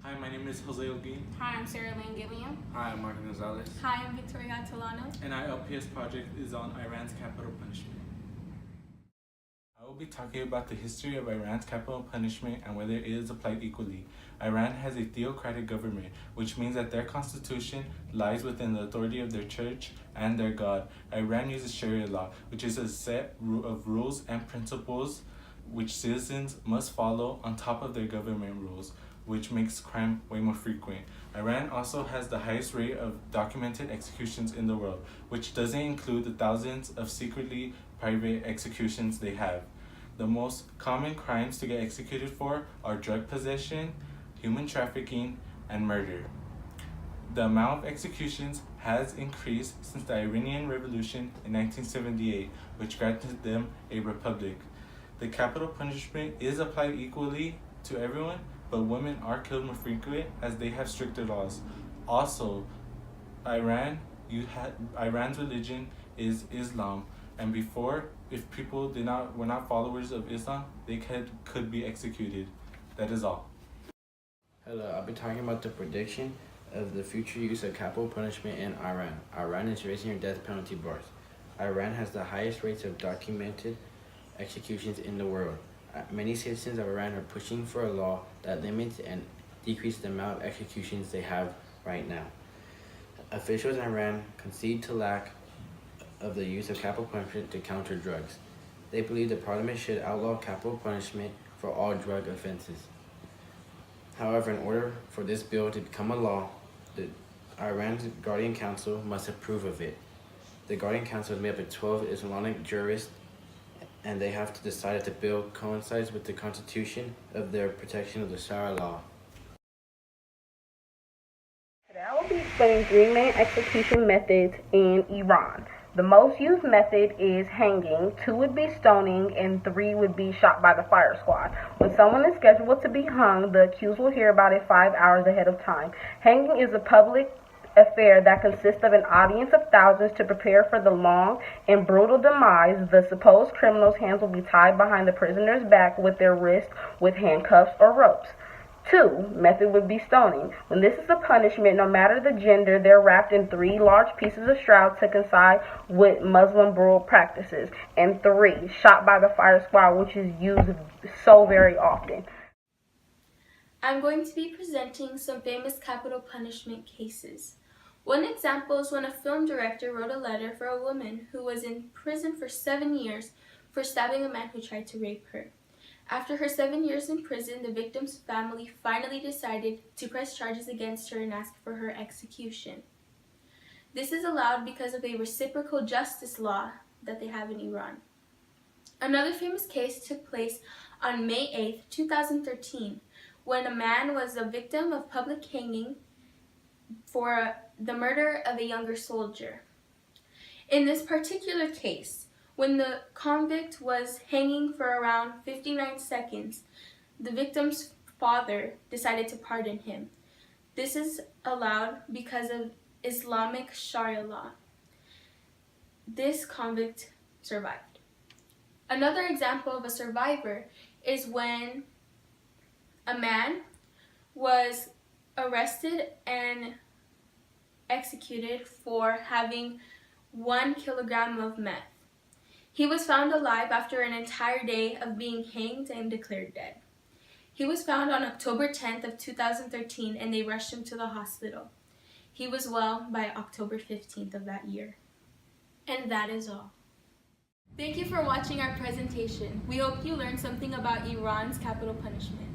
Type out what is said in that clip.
Hi, my name is Jose Olguin. Hi, I'm Sarah Lynn Gilliam. Hi, I'm Martin Gonzalez. Hi, I'm Victoria Tolano. And our Lps Project is on Iran's capital punishment. I will be talking about the history of Iran's capital punishment and whether it is applied equally. Iran has a theocratic government, which means that their constitution lies within the authority of their church and their God. Iran uses Sharia law, which is a set of rules and principles which citizens must follow on top of their government rules, which makes crime way more frequent. Iran also has the highest rate of documented executions in the world, which doesn't include the thousands of secretly private executions they have. The most common crimes to get executed for are drug possession, human trafficking, and murder. The amount of executions has increased since the Iranian Revolution in 1978, which granted them a republic. The capital punishment is applied equally to everyone, but women are killed more frequently as they have stricter laws. Also, Iran's religion is Islam, and before, if people were not followers of Islam, they could be executed. That is all. Hello, I'll be talking about the prediction of the future use of capital punishment in Iran. Iran is raising your death penalty bars. Iran has the highest rates of documented executions in the world. Many citizens of Iran are pushing for a law that limits and decreases the amount of executions they have right now. Officials in Iran concede to lack of the use of capital punishment to counter drugs. They believe the parliament should outlaw capital punishment for all drug offenses. However, in order for this bill to become a law, the Iran's Guardian Council must approve of it. The Guardian Council is made up of 12 Islamic jurists, and they have to decide if the bill coincides with the constitution of their protection of the Sharia law. Today I will be explaining three main execution methods in Iran. The most used method is hanging, 2 would be stoning, and 3 would be shot by the fire squad. When someone is scheduled to be hung, the accused will hear about it 5 hours ahead of time. Hanging is a public affair that consists of an audience of thousands to prepare for the long and brutal demise. The supposed criminals' hands will be tied behind the prisoner's back with their wrists with handcuffs or ropes. 2 method would be stoning. When this is a punishment, no matter the gender, they're wrapped in 3 large pieces of shroud to coincide with Muslim burial practices. And 3, shot by the fire squad, which is used so very often. I'm going to be presenting some famous capital punishment cases. One example is when a film director wrote a letter for a woman who was in prison for 7 years for stabbing a man who tried to rape her. After her 7 years in prison, the victim's family finally decided to press charges against her and ask for her execution. This is allowed because of a reciprocal justice law that they have in Iran. Another famous case took place on May 8, 2013, when a man was a victim of public hanging for the murder of a younger soldier. In this particular case, when the convict was hanging for around 59 seconds, the victim's father decided to pardon him. This is allowed because of Islamic Sharia law. This convict survived. Another example of a survivor is when a man was arrested and executed for having 1 kilogram of meth. He was found alive after an entire day of being hanged and declared dead. He was found on October 10th of 2013 and they rushed him to the hospital. He was well by October 15th of that year. And that is all. Thank you for watching our presentation. We hope you learned something about Iran's capital punishment.